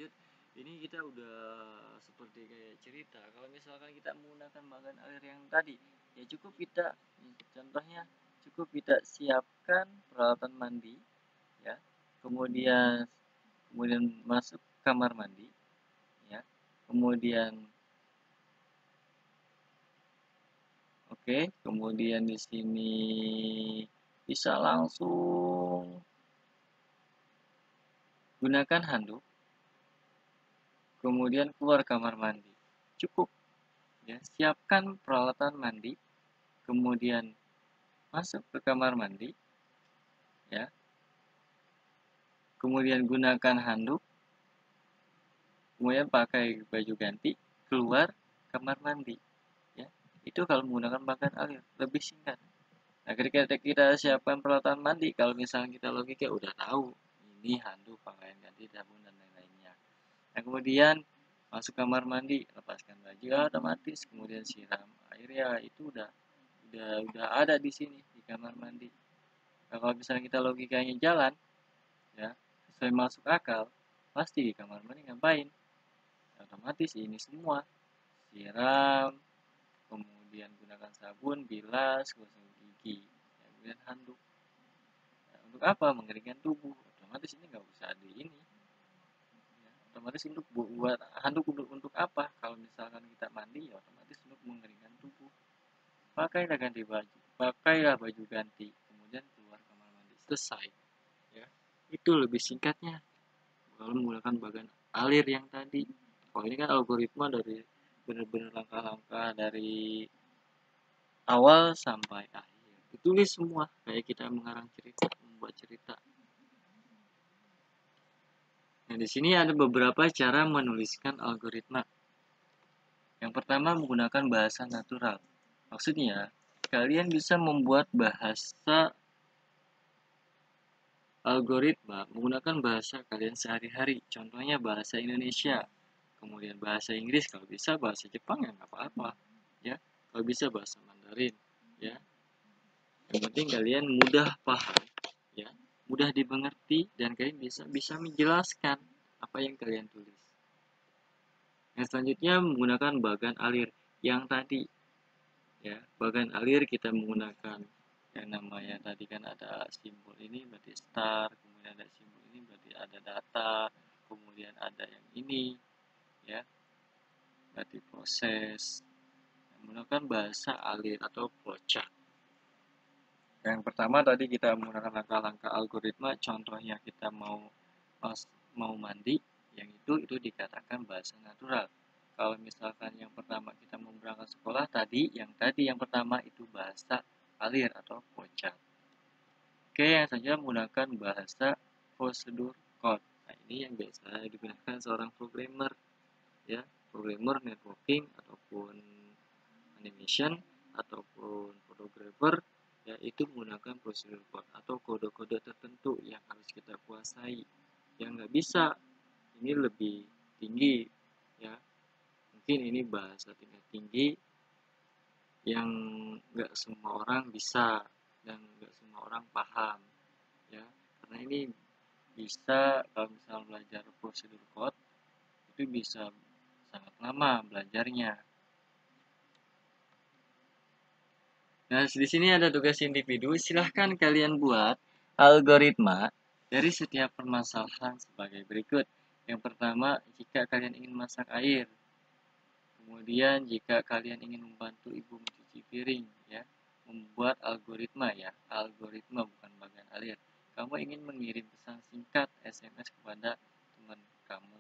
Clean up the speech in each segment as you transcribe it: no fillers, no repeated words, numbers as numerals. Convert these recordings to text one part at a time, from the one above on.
lanjut, ini kita udah seperti kayak cerita. Kalau misalkan kita menggunakan bagan alir yang tadi, ya cukup kita, contohnya cukup kita siapkan peralatan mandi, ya, kemudian masuk kamar mandi, ya, kemudian kemudian di sini bisa langsung gunakan handuk, kemudian keluar kamar mandi. Cukup, ya, siapkan peralatan mandi, kemudian masuk ke kamar mandi, ya, kemudian gunakan handuk, kemudian pakai baju ganti, keluar kamar mandi, ya. Itu kalau menggunakan bagan alir, lebih singkat. Nah, ketika kita siapkan peralatan mandi, kalau misalnya kita logika udah tahu ini handuk, pakaian ganti, sabun dan lain-lainnya. Nah, kemudian masuk kamar mandi, lepaskan baju, otomatis kemudian siram air, ya itu udah ada di sini di kamar mandi. Nah, kalau misalnya kita logikanya jalan, ya, sesuai masuk akal, pasti di kamar mandi ngapain? Otomatis ini semua, siram, kemudian gunakan sabun, bilas, gosok gigi, ya, kemudian handuk. Nah, untuk apa? Mengeringkan tubuh. Otomatis ini nggak usah di ini. Ya, otomatis untuk buat handuk untuk apa? Kalau misalkan kita mandi, ya otomatis untuk mengeringkan tubuh. Pakailah ganti baju, pakailah baju ganti, kemudian keluar kamar mandi, selesai. Ya, itu lebih singkatnya kalau menggunakan bagan alir yang tadi. Kalau ini kan algoritma dari benar-benar langkah-langkah dari awal sampai akhir. Ditulis semua kayak kita mengarang cerita, membuat cerita. Nah, di sini ada beberapa cara menuliskan algoritma. Yang pertama, menggunakan bahasa natural. Maksudnya, kalian bisa membuat bahasa algoritma menggunakan bahasa kalian sehari-hari. Contohnya bahasa Indonesia, kemudian bahasa Inggris, kalau bisa bahasa Jepang ya nggak apa-apa, ya. Kalau bisa bahasa Mandarin, ya. Yang penting kalian mudah paham, ya, mudah dimengerti, dan kalian bisa menjelaskan apa yang kalian tulis. Yang selanjutnya menggunakan bagan alir yang tadi, ya. Bagan alir kita menggunakan yang namanya tadi kan ada simbol ini berarti start, kemudian ada simbol ini berarti ada data, kemudian ada yang ini, ya, berarti proses. Menggunakan bahasa alir atau flowchart. Yang pertama tadi kita menggunakan langkah-langkah algoritma, contohnya kita mau mandi, yang itu dikatakan bahasa natural. Kalau misalkan yang pertama kita mau berangkat sekolah yang pertama itu bahasa alir atau flowchart. Oke, yang selanjutnya menggunakan bahasa prosedur code. Nah, ini yang biasa digunakan seorang programmer, ya, programmer networking ataupun animation ataupun fotografer, ya, itu menggunakan prosedur code atau kode-kode tertentu yang harus kita kuasai. Yang nggak bisa, ini lebih tinggi, ya. Mungkin ini bahasa tingkat tinggi yang nggak semua orang bisa dan nggak semua orang paham, ya, karena ini bisa kalau misalnya belajar prosedur code itu bisa sangat lama belajarnya. Nah, di sini ada tugas individu, silahkan kalian buat algoritma dari setiap permasalahan sebagai berikut. Yang pertama, jika kalian ingin masak air. Kemudian jika kalian ingin membantu ibu mencuci piring, ya, membuat algoritma, ya, algoritma bukan bagan alir. Kamu ingin mengirim pesan singkat SMS kepada teman kamu.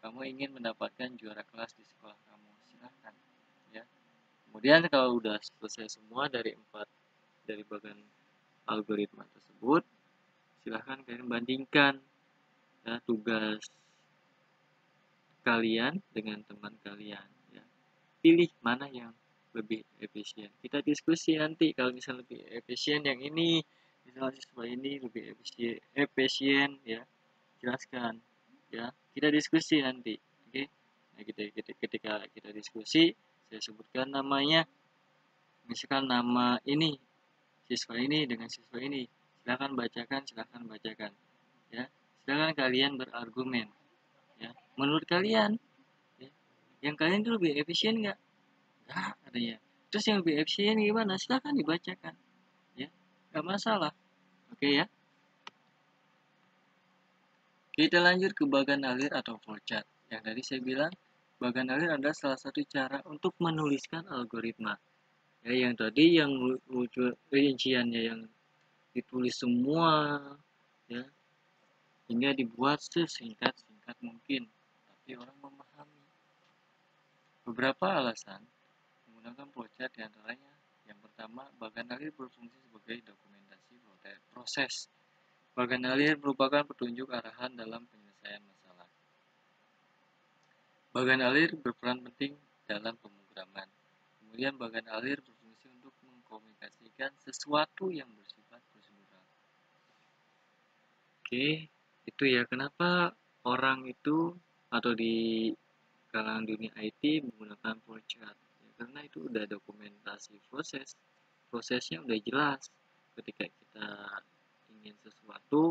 Kamu ingin mendapatkan juara kelas di sekolah kamu, silahkan, ya. Kemudian kalau udah selesai semua dari bagan algoritma tersebut, silahkan kalian bandingkan, ya, tugas kalian dengan teman kalian, ya. Pilih mana yang lebih efisien. Kita diskusi nanti, kalau misalnya lebih efisien yang ini, misalnya siswa ini lebih efisien, ya, jelaskan, ya. Kita diskusi nanti, oke. Nah, ketika kita diskusi, saya sebutkan namanya, misalkan nama ini, siswa ini dengan siswa ini, silahkan bacakan, ya. Silahkan kalian berargumen, ya. Menurut kalian, ya, yang kalian itu lebih efisien nggak? Nggak, katanya. Terus yang lebih efisien gimana? Silahkan dibacakan, ya, nggak masalah. Oke ya. Kita lanjut ke bagan alir atau flowchart. Yang tadi saya bilang, bagan alir adalah salah satu cara untuk menuliskan algoritma. Ya, yang tadi yang rinciannya yang ditulis semua, ya, hingga dibuat sesingkat-singkat mungkin. Tapi orang memahami. Beberapa alasan menggunakan flowchart diantaranya, yang pertama, bagan alir berfungsi sebagai dokumentasi proses. Bagan alir merupakan petunjuk arahan dalam penyelesaian masalah. Bagan alir berperan penting dalam pemrograman. Kemudian bagan alir berfungsi untuk mengkomunikasikan sesuatu yang bersifat prosedural. Oke, itu ya kenapa orang itu atau di kalangan dunia IT menggunakan flowchart. Ya, karena itu udah dokumentasi prosesnya udah jelas. Ketika kita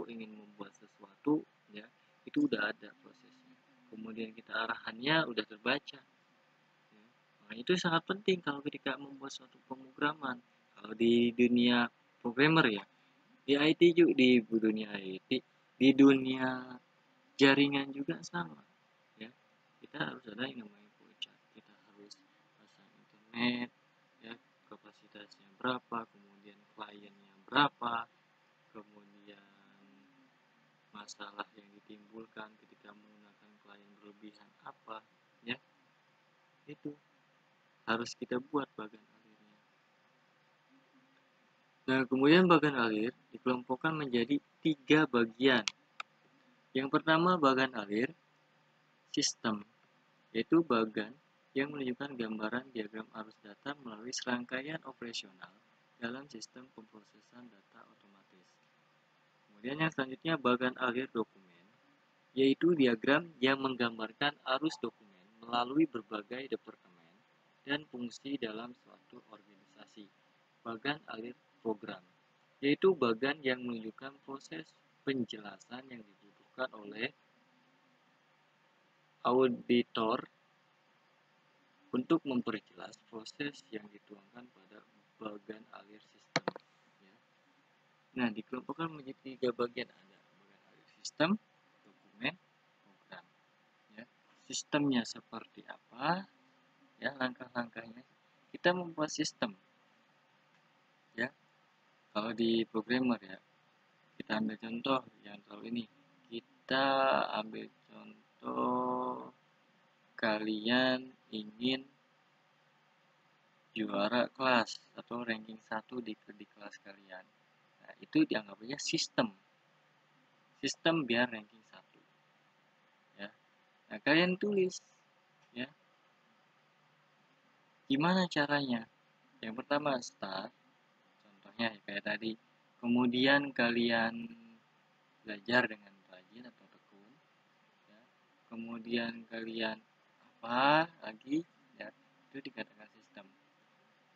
ingin membuat sesuatu, ya itu udah ada prosesnya. Kemudian kita arahannya udah terbaca. Ya. Nah, itu sangat penting kalau ketika membuat suatu pemrograman. Kalau di dunia programmer ya, di IT juga di dunia IT, di dunia jaringan juga sama. Ya, kita harus ada yang namanya flowchart. Kita harus pasang internet, ya kapasitasnya berapa, kemudian kliennya berapa, kemudian masalah yang ditimbulkan ketika menggunakan klien berlebihan apa, ya itu harus kita buat bagan alirnya. Nah, kemudian bagan alir dikelompokkan menjadi 3 bagian. Yang pertama bagan alir sistem, yaitu bagan yang menunjukkan gambaran diagram arus data melalui serangkaian operasional dalam sistem pemrosesan data otomatis. Kemudian yang selanjutnya bagan alir dokumen, yaitu diagram yang menggambarkan arus dokumen melalui berbagai departemen dan fungsi dalam suatu organisasi. Bagan alir program, yaitu bagan yang menunjukkan proses penjelasan yang dibutuhkan oleh auditor untuk memperjelas proses yang dituangkan pada bagan alir sistem. Ya. Nah, dikelompokkan menjadi 3 bagian, ada bagan alir sistem, dokumen, program. Ya. Sistemnya seperti apa? Ya, langkah-langkahnya. Kita membuat sistem. Ya, kalau di programmer ya, kita ambil contoh yang tahu ini. Kita ambil contoh kalian ingin juara kelas atau ranking 1 di kelas kalian. Nah, itu dianggap aja sistem. Sistem biar ranking 1. Ya. Nah, kalian tulis ya. Gimana caranya? Yang pertama start, contohnya kayak tadi. Kemudian kalian belajar dengan rajin atau tekun. Ya. Kemudian kalian apa lagi? Ya, itu dikatakan sistem.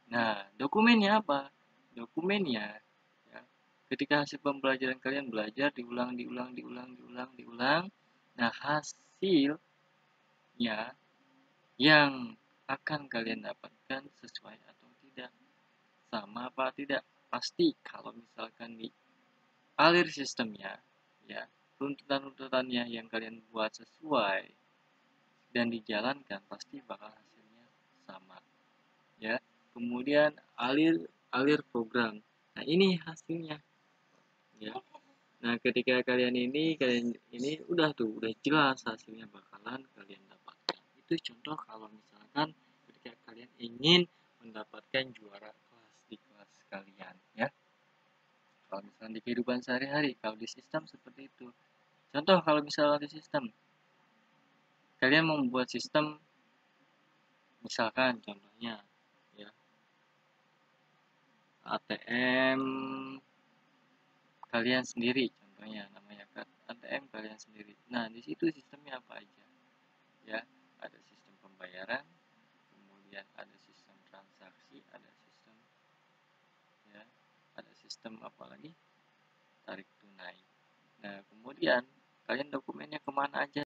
Nah, dokumennya apa? Dokumennya ya, ketika hasil pembelajaran kalian belajar diulang. Nah, hasilnya yang akan kalian dapatkan sesuai atau tidak, sama apa tidak. Pasti kalau misalkan di alir sistemnya ya, runtutan-runtutannya yang kalian buat sesuai dan dijalankan pasti bakal hasilnya sama. Ya. Kemudian alir program. Nah, ini hasilnya ya. Nah, ketika kalian ini udah jelas hasilnya bakalan kalian dapatkan. Itu contoh kalau misalkan ketika kalian ingin mendapatkan juara kelas di kelas kalian ya. Kalau misalkan di kehidupan sehari-hari, kalau di sistem seperti itu. Contoh kalau misalnya di sistem, kalian membuat sistem misalkan contohnya ya ATM kalian sendiri, contohnya namanya ATM kalian sendiri. Nah, di situ sistemnya apa aja? Ya, ada sistem pembayaran, kemudian ada sistem transaksi, ada sistem ya, ada sistem apa lagi? Tarik tunai. Nah, kemudian kalian dokumennya kemana aja?